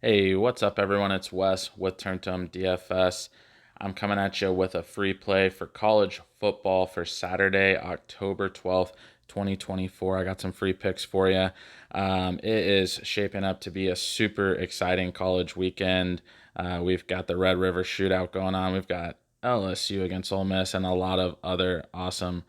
Hey, what's up, everyone? It's Wes with Turntum DFS. I'm coming at you with a free play for college football for Saturday, October 12th, 2024. I got some free picks for you. It is shaping up to be a super exciting college weekend. We've got the Red River Shootout going on. We've got LSU against Ole Miss and a lot of other awesome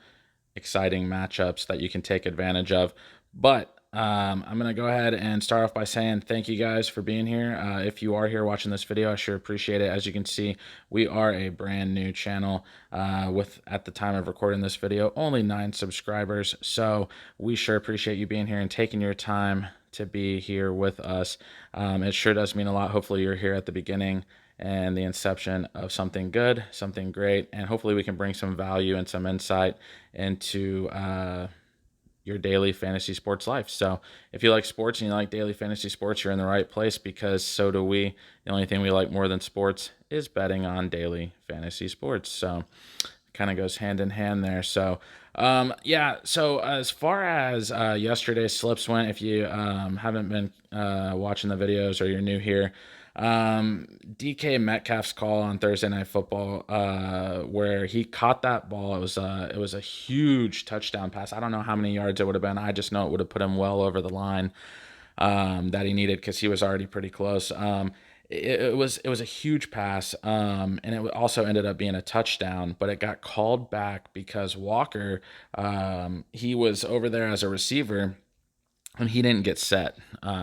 exciting matchups that you can take advantage of. But I'm going to go ahead and start off by saying thank you guys for being here. If you are here watching this video, I sure appreciate it. As you can see, we are a brand new channel with, at the time of recording this video, only 9 subscribers. So we sure appreciate you being here and taking your time to be here with us. It sure does mean a lot. Hopefully you're here at the beginning and the inception of something good, something great, and hopefully we can bring some value and some insight into your daily fantasy sports life. So if you like sports and you like daily fantasy sports, you're in the right place, because so do we. The only thing we like more than sports is betting on daily fantasy sports. So kind of goes hand in hand there. So yeah, so as far as yesterday's slips went, if you haven't been watching the videos or you're new here, DK Metcalf's call on Thursday Night Football, where he caught that ball. It was a huge touchdown pass. I don't know how many yards it would have been. I just know it would have put him well over the line that he needed, because he was already pretty close. It was a huge pass, and it also ended up being a touchdown, but it got called back because Walker, he was over there as a receiver, and he didn't get set.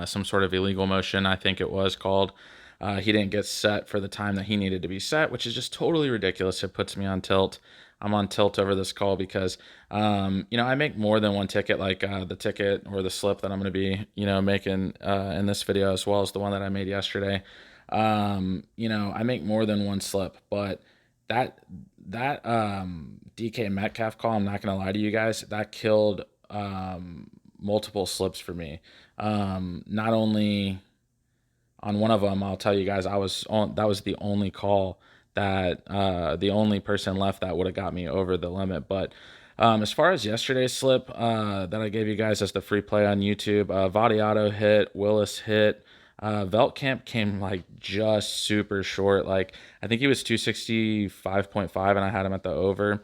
Some sort of illegal motion, I think it was called. He didn't get set for the time that he needed to be set, which is just totally ridiculous. It puts me on tilt. I'm on tilt over this call because, I make more than one ticket, like the ticket or the slip that I'm going to be, making in this video, as well as the one that I made yesterday. I make more than one slip, but that DK Metcalf call, I'm not going to lie to you guys, that killed multiple slips for me. Not only on one of them, I'll tell you guys, that was the only call that the only person left that would have got me over the limit. But as far as yesterday's slip that I gave you guys as the free play on YouTube, Vadiato hit, Willis hit. Veltkamp came like just super short. Like, I think he was 265.5 and I had him at the over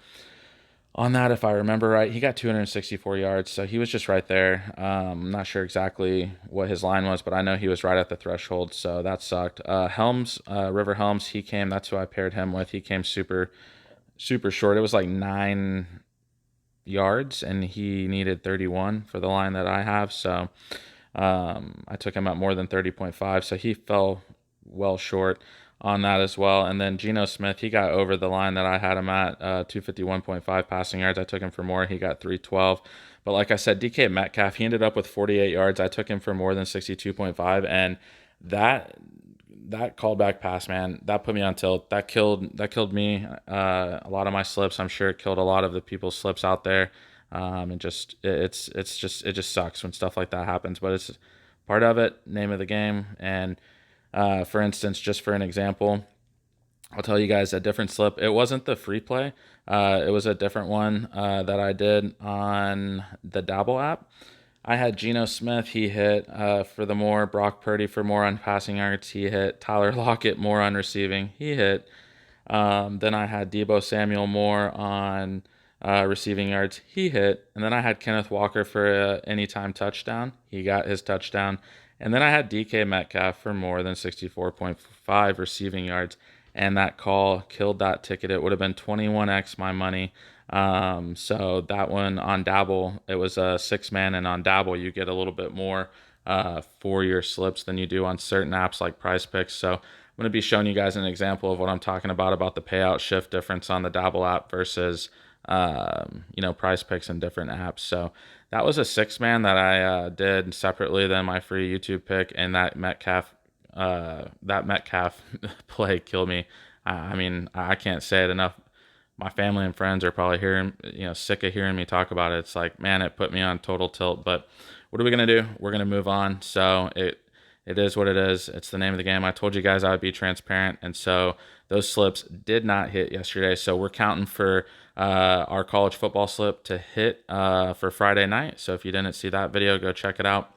on that, if I remember right. He got 264 yards, so he was just right there. I'm not sure exactly what his line was, but I know he was right at the threshold, so that sucked. River Helms, he came. That's who I paired him with. He came super, super short. It was like 9 yards, and he needed 31 for the line that I have. So I took him at more than 30.5, so he fell well short on that as well. And then Geno Smith, he got over the line that I had him at, 251.5 passing yards. I took him for more. He got 312. But like I said, DK Metcalf, he ended up with 48 yards. I took him for more than 62.5, and that callback pass, man, that put me on tilt. That killed me. A lot of my slips. I'm sure it killed a lot of the people's slips out there. And just it just sucks when stuff like that happens. But it's part of it. Name of the game. And for instance, just for an example, I'll tell you guys a different slip. It wasn't the free play. It was a different one that I did on the Dabble app. I had Geno Smith. He hit for the more. Brock Purdy for more on passing yards. He hit. Tyler Lockett more on receiving. He hit. Then I had Deebo Samuel more on receiving yards. He hit. And then I had Kenneth Walker for a anytime touchdown. He got his touchdown. And then I had DK Metcalf for more than 64.5 receiving yards. And that call killed that ticket. It would have been 21x my money. So that one on Dabble, it was a 6-man, and on Dabble you get a little bit more for your slips than you do on certain apps like Prizepicks. So I'm going to be showing you guys an example of what I'm talking about the payout shift difference on the Dabble app versus Prizepicks and different apps. So that was a 6-man that I did separately than my free YouTube pick, and that Metcalf play killed me. I mean, I can't say it enough. My family and friends are probably sick of hearing me talk about it. It's like, man, it put me on total tilt. But what are we gonna do? We're gonna move on. So it is what it is. It's the name of the game. I told you guys I would be transparent, and so those slips did not hit yesterday. So we're counting for our college football slip to hit for Friday night. So if you didn't see that video, go check it out.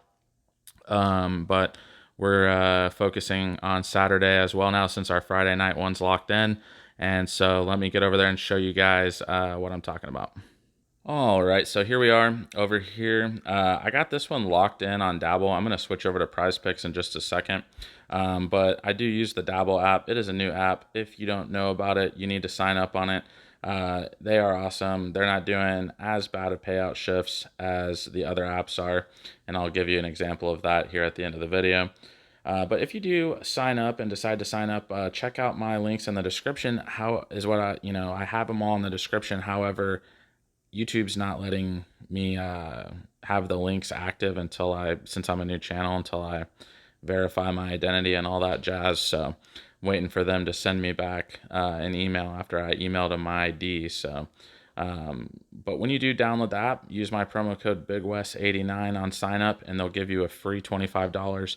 But we're focusing on Saturday as well now since our Friday night one's locked in. And so let me get over there and show you guys what I'm talking about. All right, so here we are over here. I got this one locked in on Dabble. I'm going to switch over to Prizepicks in just a second. But I do use the Dabble app. It is a new app. If you don't know about it, you need to sign up on it. They are awesome. They're not doing as bad of payout shifts as the other apps are. And I'll give you an example of that here at the end of the video. But if you do sign up and decide to sign up, check out my links in the description. I have them all in the description. However, YouTube's not letting me have the links active since I'm a new channel, until I verify my identity and all that jazz. So I'm waiting for them to send me back an email after I emailed them my ID. So, but when you do download the app, use my promo code BigWest89 on sign up, and they'll give you a free $25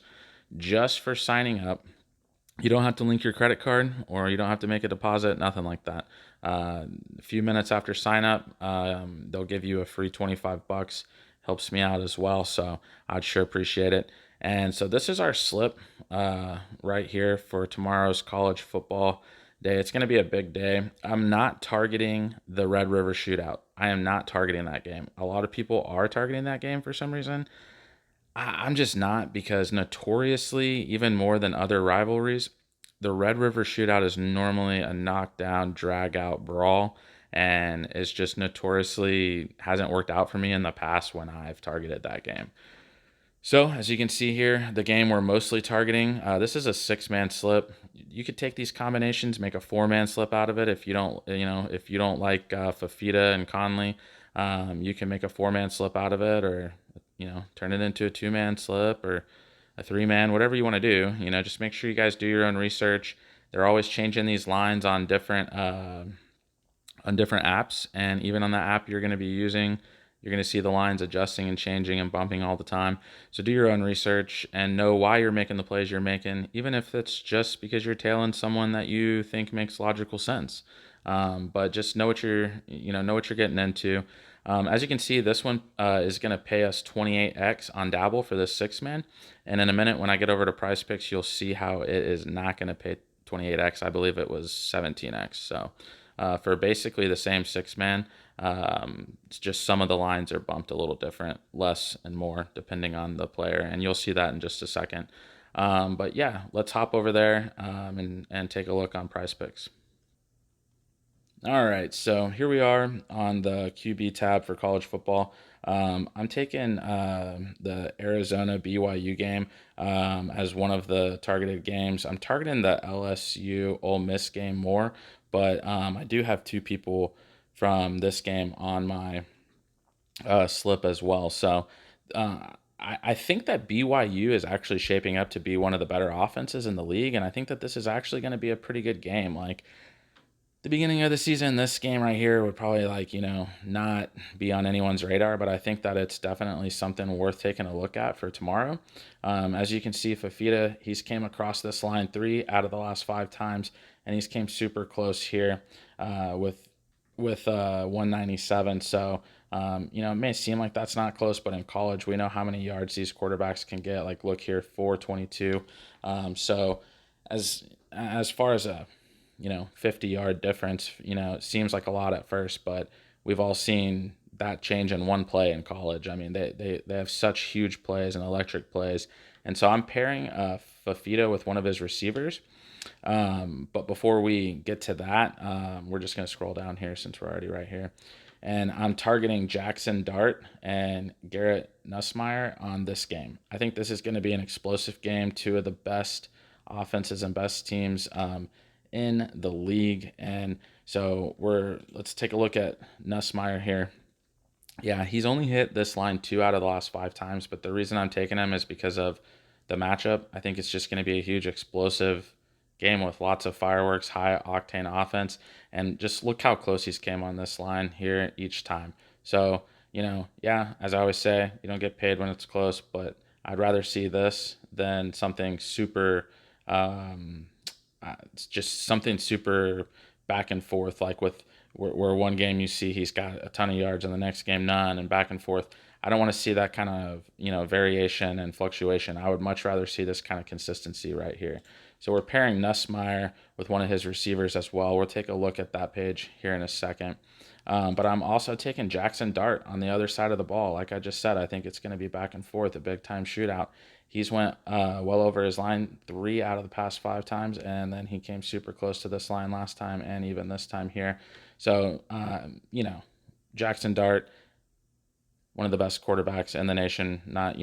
just for signing up. You don't have to link your credit card, or you don't have to make a deposit, nothing like that. A few minutes after sign up, they'll give you a free $25. Helps me out as well, so I'd sure appreciate it. And so this is our slip right here for tomorrow's college football day. It's going to be a big day. I'm not targeting the Red River Shootout. I am not targeting that game. A lot of people are targeting that game for some reason. I'm just not, because notoriously, even more than other rivalries, the Red River Shootout is normally a knockdown, drag-out brawl, and it's just notoriously hasn't worked out for me in the past when I've targeted that game. So, as you can see here, the game we're mostly targeting, this is a 6-man slip. You could take these combinations, make a 4-man slip out of it. If you don't like Fafita and Conley, you can make a 4-man slip out of it, or turn it into a 2-man slip or a 3-man, whatever you want to do. Just make sure you guys do your own research. They're always changing these lines on different apps, and even on the app you're going to be using, you're going to see the lines adjusting and changing and bumping all the time. So do your own research and know why you're making the plays you're making, even if it's just because you're tailing someone that you think makes logical sense. But just know what you're getting into. As you can see, this one is going to pay us 28x on Dabble for this 6-man. And in a minute, when I get over to Prizepicks, you'll see how it is not going to pay 28x. I believe it was 17x. So for basically the same 6-man, it's just some of the lines are bumped a little different, less and more, depending on the player. And you'll see that in just a second. But yeah, let's hop over there and take a look on Prizepicks. All right, so here we are on the QB tab for college football. I'm taking the Arizona BYU game as one of the targeted games. I'm targeting the LSU Ole Miss game more, but I do have 2 people from this game on my slip as well. So I think that BYU is actually shaping up to be one of the better offenses in the league, and I think that this is actually going to be a pretty good game. Like, the beginning of the season, this game right here would probably not be on anyone's radar, but I think that it's definitely something worth taking a look at for tomorrow. As you can see, Fafita, he's came across this line 3 out of the last 5 times, and he's came super close here with 197. So it may seem like that's not close, but in college we know how many yards these quarterbacks can get. Like, look here, 422. So as far as a 50-yard difference, it seems like a lot at first, but we've all seen that change in one play in college. I mean, they have such huge plays and electric plays. And so I'm pairing Fafita with one of his receivers. But before we get to that, we're just going to scroll down here since we're already right here. And I'm targeting Jackson Dart and Garrett Nussmeier on this game. I think this is going to be an explosive game, 2 of the best offenses and best teams in the league. And so let's take a look at Nussmeier here. Yeah, he's only hit this line 2 out of the last 5 times, but the reason I'm taking him is because of the matchup. I think it's just going to be a huge explosive game with lots of fireworks, high octane offense, and just look how close he's came on this line here each time. So, yeah, as I always say, you don't get paid when it's close, but I'd rather see this than something super it's just something super back and forth, like where one game you see he's got a ton of yards and the next game none, and back and forth. I don't want to see that kind of, variation and fluctuation. I would much rather see this kind of consistency right here. So we're pairing Nussmeier with one of his receivers as well. We'll take a look at that page here in a second. But I'm also taking Jackson Dart on the other side of the ball. Like I just said, I think it's going to be back and forth, a big time shootout. He's went well over his line 3 out of the past 5 times, and then he came super close to this line last time and even this time here. So, Jackson Dart, one of the best quarterbacks in the nation. Not,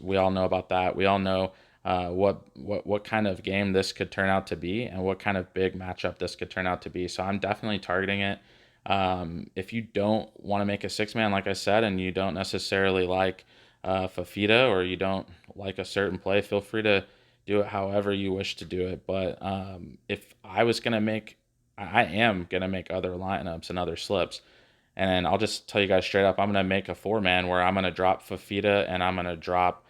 we all know about that. We all know what kind of game this could turn out to be and what kind of big matchup this could turn out to be. So I'm definitely targeting it. If you don't want to make a 6-man, like I said, and you don't necessarily like Fafita, or you don't like a certain play, feel free to do it however you wish to do it. But if I was going to make, I am going to make other lineups and other slips. And I'll just tell you guys straight up, I'm going to make a 4-man where I'm going to drop Fafita and I'm going to drop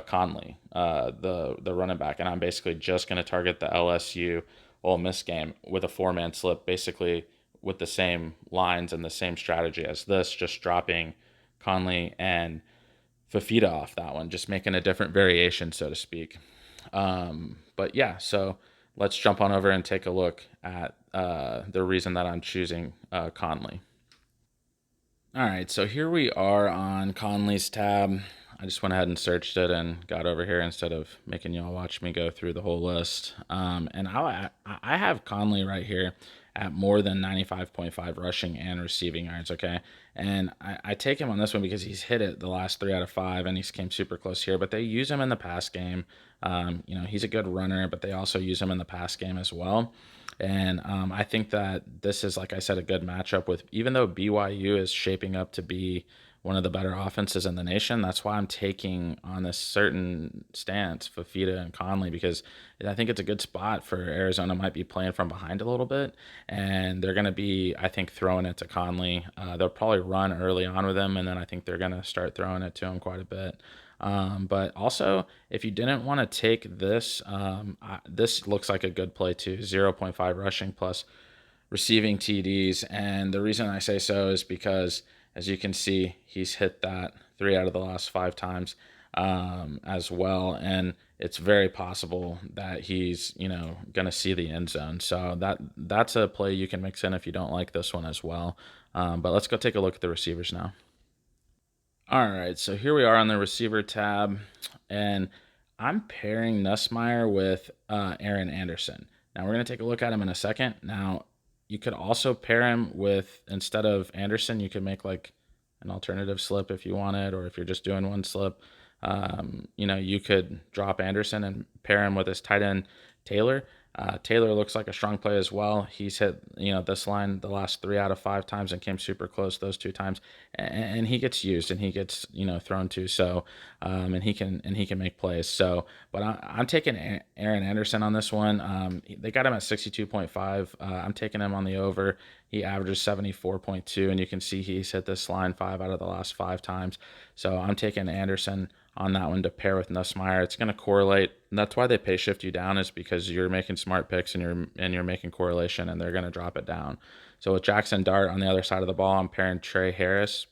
Conley, the running back. And I'm basically just going to target the LSU Ole Miss game with a 4-man slip, basically with the same lines and the same strategy as this, just dropping Conley and Fafita off that one, just making a different variation, so to speak. But yeah, so let's jump on over and take a look at the reason that I'm choosing Conley. All right, so here we are on Conley's tab. I just went ahead and searched it and got over here instead of making y'all watch me go through the whole list. And I have Conley right here at more than 95.5 rushing and receiving yards, okay? And I take him on this one because he's hit it the last 3 out of 5, and he's came super close here. But they use him in the pass game. He's a good runner, but they also use him in the pass game as well. And I think that this is, like I said, a good matchup with, even though BYU is shaping up to be one of the better offenses in the nation. That's why I'm taking on this certain stance, Fafita and Conley, because I think it's a good spot for Arizona. Might be playing from behind a little bit, and they're going to be, I think, throwing it to Conley. They'll probably run early on with him, and then I think they're going to start throwing it to him quite a bit. But also, if you didn't want to take this, this looks like a good play too. 0.5 rushing plus receiving TDs. And the reason I say so is because, as you can see, he's hit that 3 out of the last 5 times as well. And it's very possible that he's, going to see the end zone. So that's a play you can mix in if you don't like this one as well. But let's go take a look at the receivers now. All right, so here we are on the receiver tab, and I'm pairing Nussmeier with Aaron Anderson. Now, we're going to take a look at him in a second. Now, you could also pair him with, instead of Anderson, you could make like an alternative slip if you wanted, or if you're just doing one slip, you could drop Anderson and pair him with his tight end, Taylor. Taylor looks like a strong play as well. He's hit, this line the last 3 out of 5 times and came super close those 2 times, and he gets used and he gets, thrown to. So, and he can make plays. So, but I'm taking Aaron Anderson on this one. They got him at 62.5. I'm taking him on the over. He averages 74.2, and you can see he's hit this line 5 out of the last 5 times. So I'm taking Anderson on that one to pair with Nussmeier. It's going to correlate. And that's why they pay shift you down, is because you're making smart picks and you're making correlation, and they're going to drop it down. So with Jackson Dart on the other side of the ball, I'm pairing Trey Harris.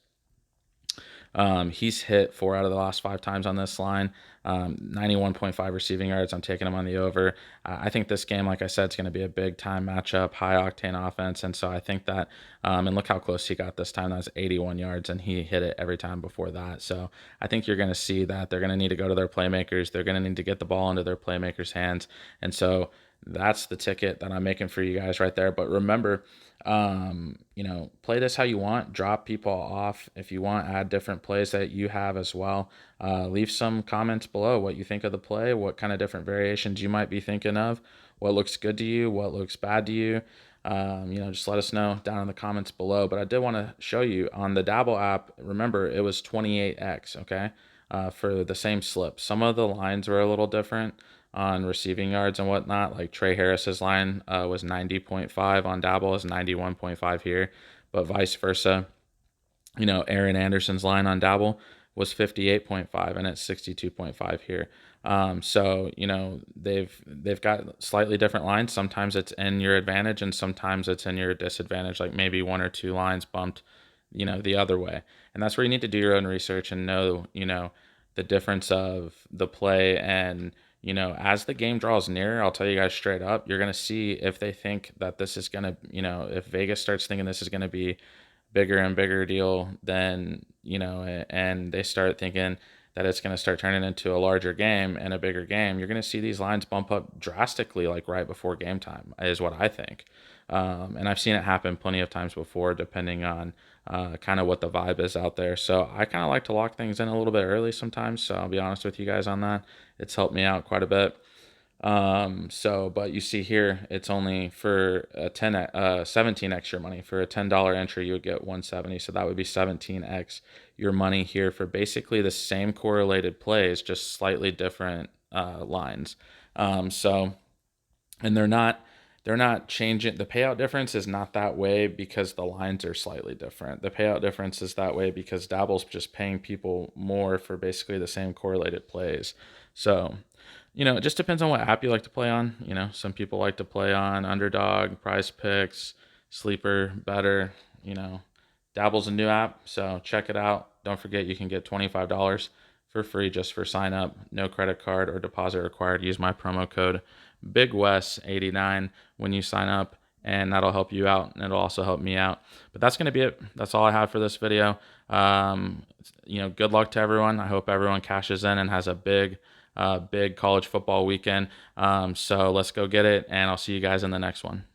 He's hit 4 out of the last 5 times on this line. 91.5 receiving yards. I'm taking him on the over. I think this game, like I said, is going to be a big time matchup, high octane offense. And so I think that, and look how close he got this time. That was 81 yards, and he hit it every time before that. So I think you're going to see that they're going to need to go to their playmakers. They're going to need to get the ball into their playmakers' hands. And so that's the ticket that I'm making for you guys right there. But remember, play this how you want. Drop people off if you want. Add different plays that you have as well. Leave some comments below what you think of the play, what kind of different variations you might be thinking of, what looks good to you, what looks bad to you. Just let us know down in the comments below. But I did want to show you on the Dabble app. Remember, it was 28x, okay, for the same slip. Some of the lines were a little different on receiving yards and whatnot. Like Trey Harris's line was 90.5 on Dabble, is 91.5 here, but vice versa. Aaron Anderson's line on Dabble was 58.5 and it's 62.5 here. So they've got slightly different lines. Sometimes it's in your advantage and sometimes it's in your disadvantage. Like maybe 1 or 2 lines bumped the other way. And that's where you need to do your own research and know, the difference of the play. And, as the game draws nearer, I'll tell you guys straight up, you're going to see if they think that this is going to, if Vegas starts thinking this is going to be bigger and bigger deal, then, and they start thinking that it's going to start turning into a larger game and a bigger game, you're going to see these lines bump up drastically, like right before game time, is what I think. And I've seen it happen plenty of times before, depending on kind of what the vibe is out there. So I kind of like to lock things in a little bit early sometimes. So I'll be honest with you guys on that. It's helped me out quite a bit. But you see here, it's only for a 17x your money. For a $10 entry, you would get 170. So that would be 17x your money here for basically the same correlated plays, just slightly different lines. And they're not changing. The payout difference is not that way because the lines are slightly different. The payout difference is that way because Dabble's just paying people more for basically the same correlated plays. So, it just depends on what app you like to play on. Some people like to play on Underdog, Prizepicks, Sleeper, Betr. Dabble's a new app, so check it out. Don't forget you can get $25 for free just for sign up. No credit card or deposit required. Use my promo code BigWes89 when you sign up, and that'll help you out, and it'll also help me out. But that's going to be it. That's all I have for this video. Good luck to everyone. I hope everyone cashes in and has a big college football weekend. So let's go get it, and I'll see you guys in the next one.